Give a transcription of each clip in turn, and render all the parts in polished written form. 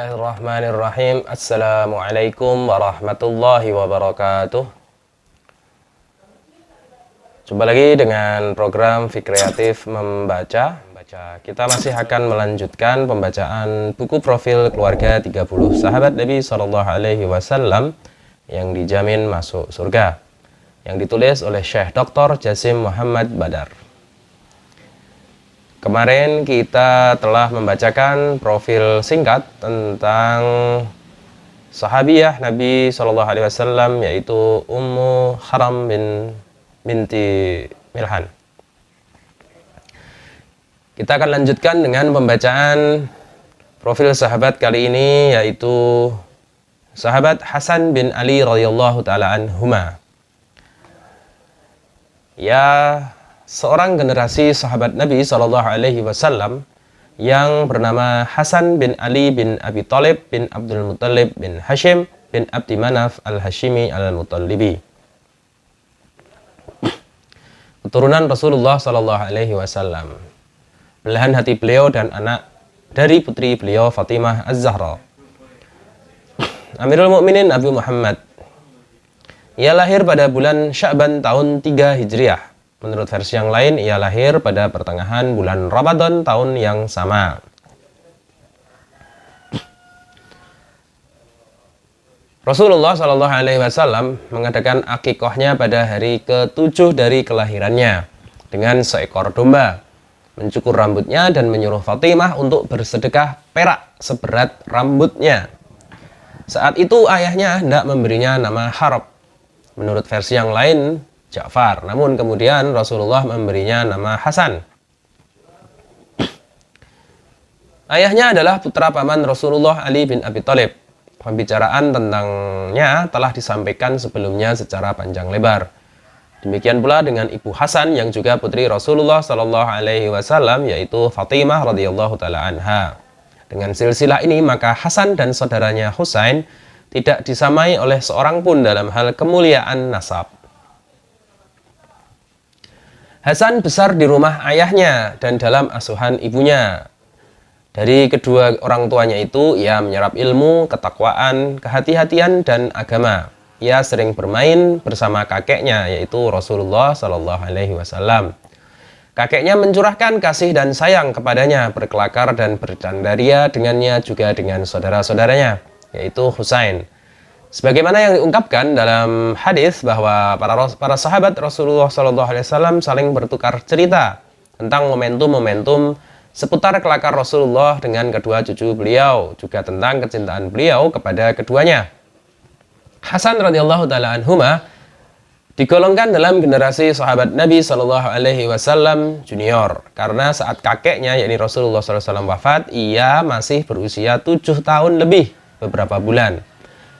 Bismillahirrahmanirrahim. Assalamualaikum warahmatullahi wabarakatuh. Jumpa lagi dengan program Fikreatif Membaca. Kita masih akan melanjutkan pembacaan buku profil keluarga 30 sahabat Nabi SAW yang dijamin masuk surga, yang ditulis oleh Syekh Dr. Jasim Muhammad Badar. Kemarin kita telah membacakan profil singkat tentang sahabiyah Nabi SAW, yaitu Ummu Haram binti Milhan. Kita akan lanjutkan dengan pembacaan profil sahabat kali ini, yaitu sahabat Hasan bin Ali radhiyallahu taala anhuma. Seorang generasi sahabat Nabi SAW yang bernama Hasan bin Ali bin Abi Thalib bin Abdul Muttalib bin Hashim bin Abdi Manaf al-Hashimi al-Muttalibi, keturunan Rasulullah SAW. Belahan hati beliau dan anak dari putri beliau Fatimah Az-Zahra. Amirul Mukminin Abu Muhammad. Ia lahir pada bulan Sya'ban tahun 3 Hijriah. Menurut versi yang lain, ia lahir pada pertengahan bulan Ramadan tahun yang sama. Rasulullah SAW mengadakan akikahnya pada hari ke-7 dari kelahirannya dengan seekor domba, mencukur rambutnya dan menyuruh Fatimah untuk bersedekah perak seberat rambutnya. Saat itu ayahnya hendak memberinya nama Harb. Menurut versi yang lain, Ja'far, namun kemudian Rasulullah memberinya nama Hasan. Ayahnya adalah putra paman Rasulullah, Ali bin Abi Thalib. Pembicaraan tentangnya telah disampaikan sebelumnya secara panjang lebar. Demikian pula dengan ibu Hasan yang juga putri Rasulullah SAW, yaitu Fatimah radhiyallahu taala anha. Dengan silsilah ini maka Hasan dan saudaranya Husain tidak disamai oleh seorang pun dalam hal kemuliaan nasab. Hasan besar di rumah ayahnya dan dalam asuhan ibunya. Dari kedua orang tuanya itu, ia menyerap ilmu, ketakwaan, kehati-hatian, dan agama. Ia sering bermain bersama kakeknya, yaitu Rasulullah SAW. Kakeknya mencurahkan kasih dan sayang kepadanya, berkelakar dan bercandaria dengannya juga dengan saudara-saudaranya, yaitu Husain. Sebagaimana yang diungkapkan dalam hadis bahwa para sahabat Rasulullah SAW saling bertukar cerita tentang momentum-momentum seputar kelakar Rasulullah dengan kedua cucu beliau, juga tentang kecintaan beliau kepada keduanya. Hasan radhiyallahu taala anhuma digolongkan dalam generasi sahabat Nabi SAW junior, karena saat kakeknya yakni Rasulullah SAW wafat, ia masih berusia 7 tahun lebih beberapa bulan.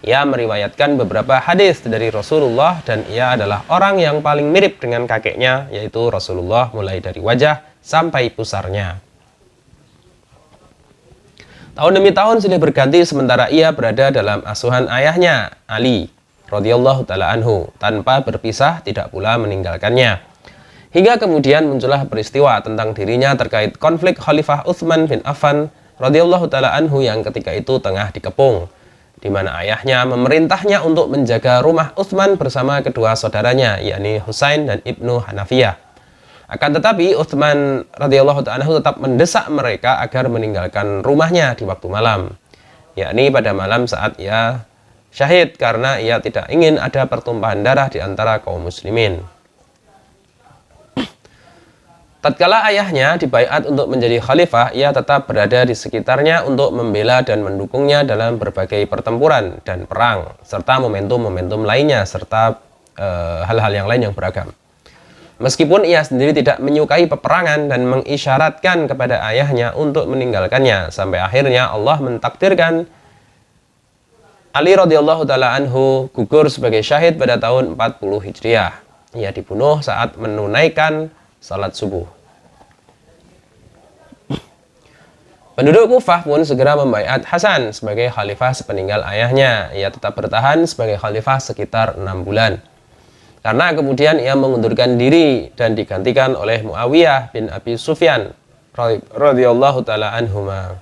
Ia meriwayatkan beberapa hadis dari Rasulullah dan ia adalah orang yang paling mirip dengan kakeknya, yaitu Rasulullah, mulai dari wajah sampai pusarnya. Tahun demi tahun silih berganti sementara ia berada dalam asuhan ayahnya, Ali radhiyallahu taala anhu, tanpa berpisah tidak pula meninggalkannya. Hingga kemudian muncullah peristiwa tentang dirinya terkait konflik Khalifah Utsman bin Affan radhiyallahu taala anhu yang ketika itu tengah dikepung, di mana ayahnya memerintahnya untuk menjaga rumah Utsman bersama kedua saudaranya, yakni Husain dan Ibnu Hanafiyah. Akan tetapi Utsman radhiyallahu ta'ala tetap mendesak mereka agar meninggalkan rumahnya di waktu malam, yakni pada malam saat ia syahid, karena ia tidak ingin ada pertumpahan darah di antara kaum muslimin. Tatkala ayahnya dibaiat untuk menjadi khalifah, ia tetap berada di sekitarnya untuk membela dan mendukungnya dalam berbagai pertempuran dan perang, serta momentum-momentum lainnya, serta hal-hal yang lain yang beragam. Meskipun ia sendiri tidak menyukai peperangan dan mengisyaratkan kepada ayahnya untuk meninggalkannya, sampai akhirnya Allah mentakdirkan Ali radhiyallahu taala anhu gugur sebagai syahid pada tahun 40 Hijriah. Ia dibunuh saat menunaikan salat subuh. Penduduk Kufah pun segera membaiat Hasan sebagai khalifah sepeninggal ayahnya. Ia tetap bertahan sebagai khalifah sekitar 6 bulan. Karena kemudian ia mengundurkan diri dan digantikan oleh Muawiyah bin Abi Sufyan radhiyallahu taala anhuma.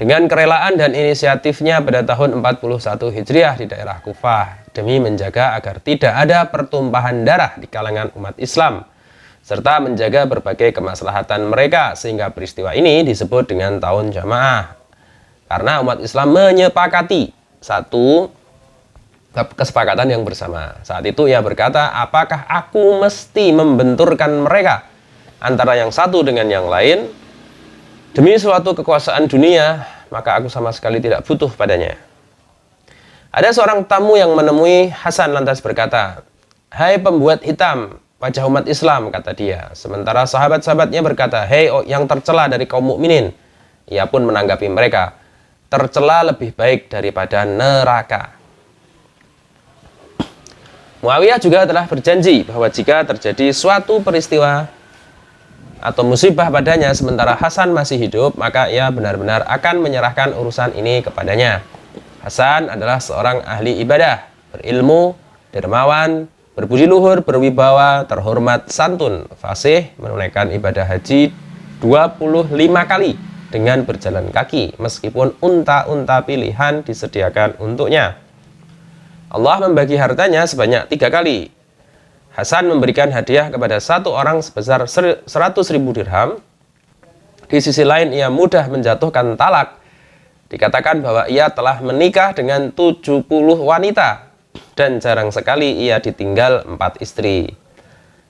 dengan kerelaan dan inisiatifnya pada tahun 41 Hijriah di daerah Kufah demi menjaga agar tidak ada pertumpahan darah di kalangan umat Islam serta menjaga berbagai kemaslahatan mereka, sehingga peristiwa ini disebut dengan tahun jamaah karena umat Islam menyepakati satu kesepakatan yang bersama. Saat itu ia berkata, apakah aku mesti membenturkan mereka antara yang satu dengan yang lain demi suatu kekuasaan dunia, maka aku sama sekali tidak butuh padanya. Ada seorang tamu yang menemui Hasan lantas berkata, hai pembuat hitam wajah umat Islam, kata dia. Sementara sahabat-sahabatnya berkata, hei yang tercela dari kaum mukminin. Ia pun menanggapi mereka, tercela lebih baik daripada neraka. Muawiyah juga telah berjanji bahwa jika terjadi suatu peristiwa atau musibah padanya sementara Hasan masih hidup, maka ia benar-benar akan menyerahkan urusan ini kepadanya. Hasan adalah seorang ahli ibadah, berilmu, dermawan, berbudi luhur, berwibawa, terhormat, santun, fasih, menunaikan ibadah haji 25 kali dengan berjalan kaki, meskipun unta-unta pilihan disediakan untuknya. Allah membagi hartanya sebanyak 3 kali. Hasan memberikan hadiah kepada satu orang sebesar 100.000 dirham. Di sisi lain ia mudah menjatuhkan talak. Dikatakan bahwa ia telah menikah dengan 70 wanita dan jarang sekali ia ditinggal 4 istri.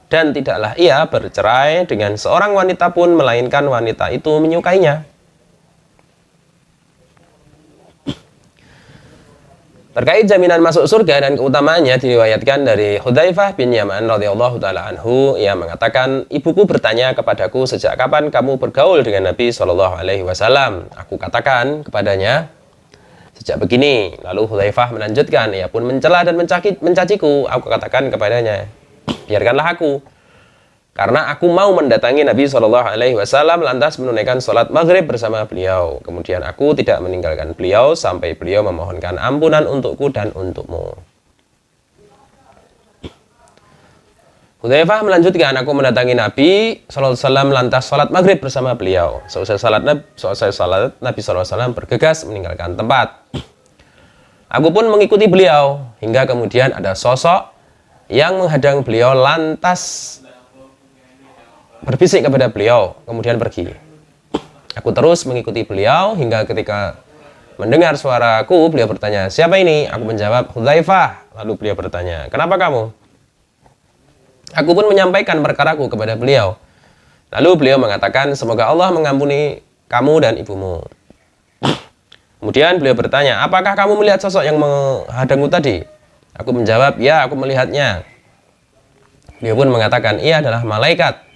Dan tidaklah ia bercerai dengan seorang wanita pun, melainkan wanita itu menyukainya. Terkait jaminan masuk surga dan keutamaannya, diriwayatkan dari Hudzaifah bin Yaman radhiyallahu taala anhu, ia mengatakan, ibuku bertanya kepadaku, sejak kapan kamu bergaul dengan Nabi Shallallahu alaihi wasallam? Aku katakan kepadanya, sejak begini. Lalu Hudzaifah melanjutkan, ia pun mencela dan mencaciku. Aku katakan kepadanya, biarkanlah aku, karena aku mau mendatangi Nabi Shallallahu alaihi wasallam lantas menunaikan sholat maghrib bersama beliau. Kemudian aku tidak meninggalkan beliau sampai beliau memohonkan ampunan untukku dan untukmu. Hudzaifah melanjutkan, aku mendatangi Nabi Shallallahu alaihi wasallam lantas sholat maghrib bersama beliau. Selesai salat Nabi Shallallahu alaihi wasallam bergegas meninggalkan tempat. Aku pun mengikuti beliau hingga kemudian ada sosok yang menghadang beliau lantas berbisik kepada beliau, kemudian pergi. Aku terus mengikuti beliau hingga ketika mendengar suaraku, beliau bertanya, siapa ini? Aku menjawab, Hudzaifah. Lalu beliau bertanya, kenapa kamu? Aku pun menyampaikan perkaraku kepada beliau. Lalu beliau mengatakan, semoga Allah mengampuni kamu dan ibumu. Kemudian beliau bertanya, apakah kamu melihat sosok yang menghadangku tadi? Aku menjawab, ya, aku melihatnya. Beliau pun mengatakan, ia adalah malaikat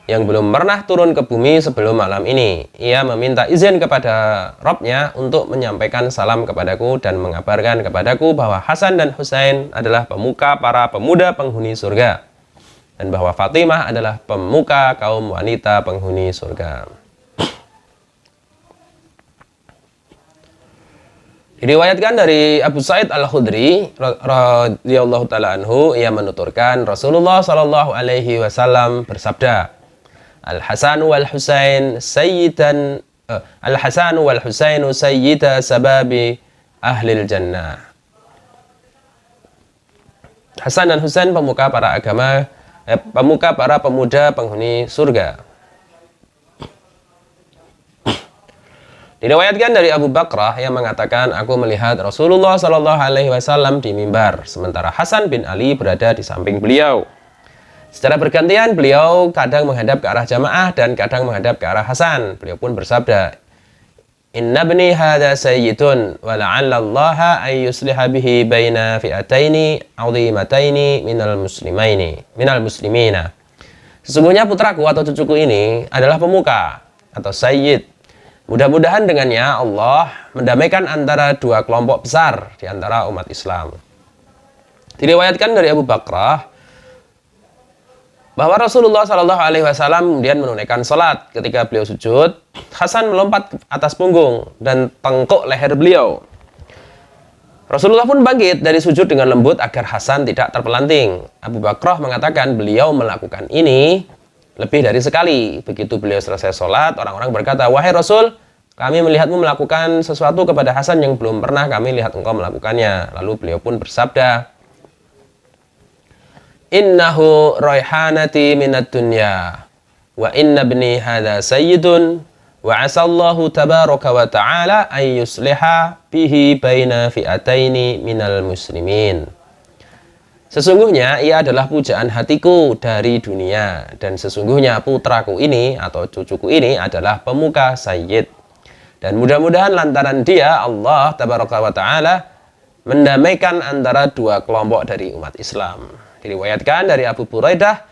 yang belum pernah turun ke bumi sebelum malam ini. Ia meminta izin kepada Rabb-nya untuk menyampaikan salam kepadaku dan mengabarkan kepadaku bahwa Hasan dan Husain adalah pemuka para pemuda penghuni surga, dan bahwa Fatimah adalah pemuka kaum wanita penghuni surga. Diriwayatkan dari Abu Sa'id Al-Khudri radhiyallahu taala anhu, ia menuturkan Rasulullah sallallahu alaihi wasallam bersabda, Al-Hasan wal Husain sayyidan Al-Hasan wal Husainu sayyida sababi ahlil jannah. Hasan dan Husain pemuka para pemuda penghuni surga. Diriwayatkan dari Abu Bakrah yang mengatakan, aku melihat Rasulullah Shallallahu alaihi wasallam di mimbar sementara Hasan bin Ali berada di samping beliau. Secara bergantian beliau kadang menghadap ke arah jamaah dan kadang menghadap ke arah Hasan. Beliau pun bersabda, Inna bni hadha sayyidun wa la'alla allaha ay yusliha bihi baina fi'ataini 'azimataini minal muslimina. Sesungguhnya putraku atau cucuku ini adalah pemuka atau sayyid. Mudah-mudahan dengannya Allah mendamaikan antara dua kelompok besar di antara umat Islam. Diriwayatkan dari Abu Bakrah bahwa Rasulullah Shallallahu alaihi wasallam kemudian menunaikan salat. Ketika beliau sujud, Hasan melompat ke atas punggung dan tengkuk leher beliau. Rasulullah pun bangkit dari sujud dengan lembut agar Hasan tidak terpelanting. Abu Bakrah mengatakan beliau melakukan ini lebih dari sekali. Begitu beliau selesai sholat, orang-orang berkata, wahai Rasul, kami melihatmu melakukan sesuatu kepada Hasan yang belum pernah kami lihat engkau melakukannya. Lalu beliau pun bersabda, innahu raihanati minad dunya wa inna ibni hadha sayyidun wa asallahu tabaraka wa ta'ala an yusliha bihi baina fi'ataini minal muslimin. Sesungguhnya ia adalah pujaan hatiku dari dunia, dan sesungguhnya putraku ini atau cucuku ini adalah pemuka sayyid. Dan mudah-mudahan lantaran dia Allah tabaraka wa ta'ala mendamaikan antara dua kelompok dari umat Islam. Diriwayatkan dari Abu Buraidah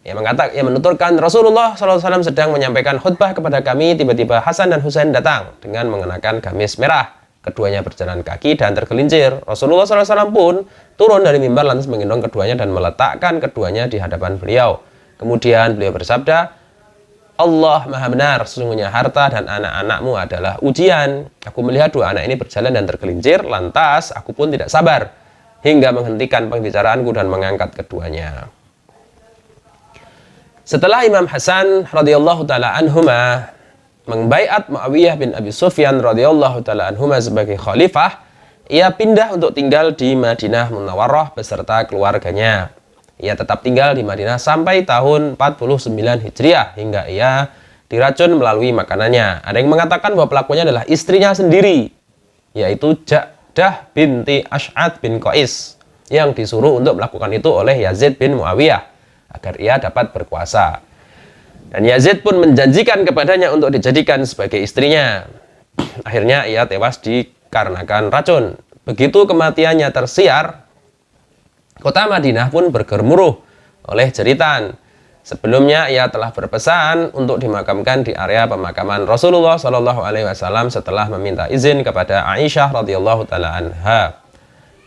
yang menuturkan Rasulullah SAW sedang menyampaikan khutbah kepada kami, tiba-tiba Hasan dan Husain datang dengan mengenakan gamis merah. Keduanya berjalan kaki dan tergelincir. Rasulullah SAW pun turun dari mimbar lantas menggendong keduanya dan meletakkan keduanya di hadapan beliau. Kemudian beliau bersabda, Allah maha benar, sesungguhnya harta dan anak-anakmu adalah ujian. Aku melihat dua anak ini berjalan dan tergelincir, lantas aku pun tidak sabar hingga menghentikan pembicaraanku dan mengangkat keduanya. Setelah Imam Hasan radhiyallahu taala anhuma membaiat Muawiyah bin Abi Sufyan radhiyallahu taala anhuma sebagai khalifah, ia pindah untuk tinggal di Madinah Munawwarah beserta keluarganya. Ia tetap tinggal di Madinah sampai tahun 49 Hijriah hingga ia diracun melalui makanannya. Ada yang mengatakan bahwa pelakunya adalah istrinya sendiri, yaitu Ja'dah binti Ash'ad bin Qais, yang disuruh untuk melakukan itu oleh Yazid bin Muawiyah agar ia dapat berkuasa. Dan Yazid pun menjanjikan kepadanya untuk dijadikan sebagai istrinya. Akhirnya ia tewas dikarenakan racun. Begitu kematiannya tersiar, kota Madinah pun bergemuruh oleh jeritan. Sebelumnya ia telah berpesan untuk dimakamkan di area pemakaman Rasulullah SAW setelah meminta izin kepada Aisyah radhiyallahu taala anha,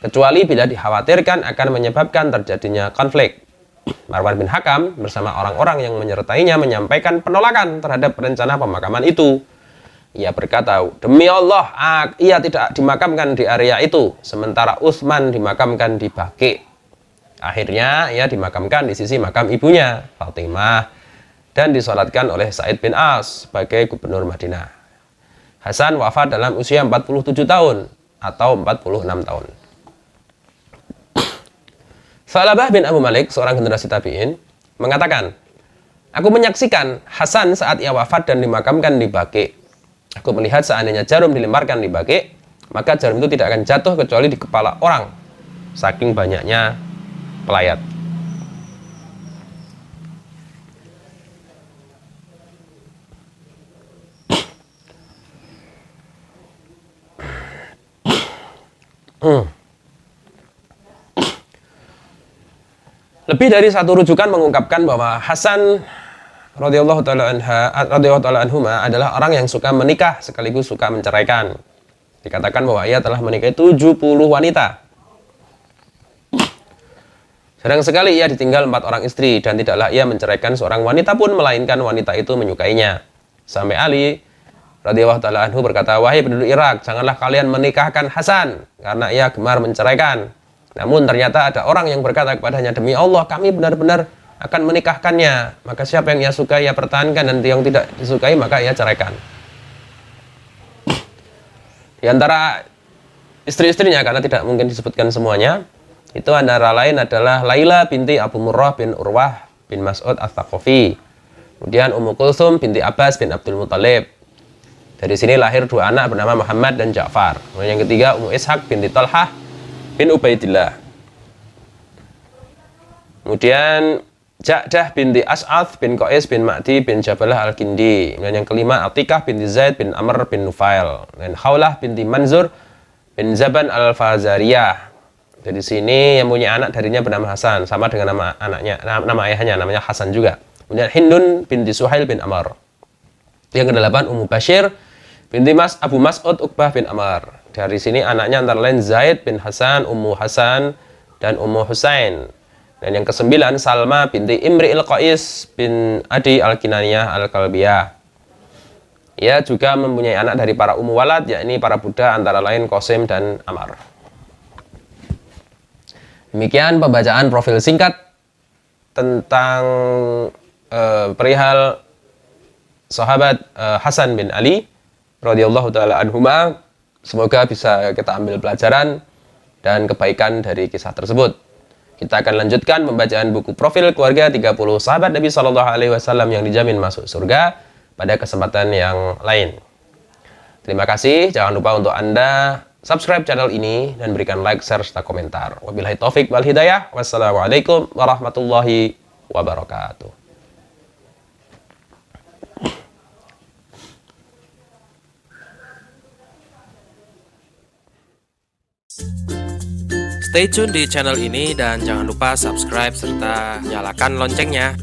kecuali bila dikhawatirkan akan menyebabkan terjadinya konflik. Marwan bin Hakam bersama orang-orang yang menyertainya menyampaikan penolakan terhadap rencana pemakaman itu. Ia berkata, demi Allah, ia tidak dimakamkan di area itu, sementara Utsman dimakamkan di Baqi'. Akhirnya ia dimakamkan di sisi makam ibunya, Fatimah, dan disolatkan oleh Sa'id bin As sebagai gubernur Madinah. Hasan wafat dalam usia 47 tahun atau 46 tahun. Tha'labah bin Abu Malik, seorang generasi tabi'in, mengatakan, aku menyaksikan Hasan saat ia wafat dan dimakamkan di Baqi'. Aku melihat seandainya jarum dilemparkan di Baqi', maka jarum itu tidak akan jatuh kecuali di kepala orang, saking banyaknya pelayat. Lebih dari satu rujukan mengungkapkan bahwa Hasan radhiyallahu taala anhuma adalah orang yang suka menikah sekaligus suka menceraikan. Dikatakan bahwa ia telah menikahi 70 wanita. Jarang sekali ia ditinggal 4 orang istri, dan tidaklah ia menceraikan seorang wanita pun, melainkan wanita itu menyukainya. Sampai Ali radhiyallahu taala anhu berkata, wahai penduduk Irak, janganlah kalian menikahkan Hasan, karena ia gemar menceraikan. Namun ternyata ada orang yang berkata kepadanya, demi Allah, kami benar-benar akan menikahkannya. Maka siapa yang ia sukai, ia pertahankan, dan yang tidak disukai, maka ia ceraikan. Di antara istri-istrinya, karena tidak mungkin disebutkan semuanya, itu antara lain adalah Laila binti Abu Murrah bin Urwah bin Mas'ud Ats-Tsaqafi. Kemudian Ummu Kulsum binti Abbas bin Abdul Muthalib. Dari sini lahir 2 anak bernama Muhammad dan Ja'far. Kemudian yang ketiga Ummu Ishaq binti Talhah bin Ubaidillah. Kemudian Ja'dah binti As'ad bin Qais bin Ma'di bin Jabalah Al-Kindi. Kemudian yang kelima Atikah binti Zaid bin Amr bin Nufail. Dan Khawlah binti Manzur bin Zaban Al-Fazariyah. Jadi sini yang punya anak darinya bernama Hasan, sama dengan nama anaknya, nama ayahnya namanya Hasan juga. Kemudian Hindun binti Suhail bin Amr. Yang ke-8 Ummu Bashir binti Abu Mas'ud Uqbah bin Amr. Dari sini anaknya antara lain Zaid bin Hasan, Ummu Hasan, dan Ummu Husain. Dan yang ke-9 Salma binti Imri'il Qais bin Adi Al-Kinaniyah Al-Kalbiyah. Ia juga mempunyai anak dari para Ummu Walad, yakni para budak antara lain Qasim dan Amr. Demikian pembacaan profil singkat tentang perihal sahabat Hasan bin Ali radhiyallahu taala anhuma. Semoga bisa kita ambil pelajaran dan kebaikan dari kisah tersebut. Kita akan lanjutkan pembacaan buku Profil Keluarga 30 Sahabat Nabi Shallallahu Alaihi Wasallam yang dijamin masuk surga pada kesempatan yang lain. Terima kasih. Jangan lupa untuk Anda subscribe channel ini dan berikan like, share, serta komentar. Wabillahi taufik wal hidayah. Wassalamualaikum warahmatullahi wabarakatuh. Stay tune di channel ini dan jangan lupa subscribe serta nyalakan loncengnya.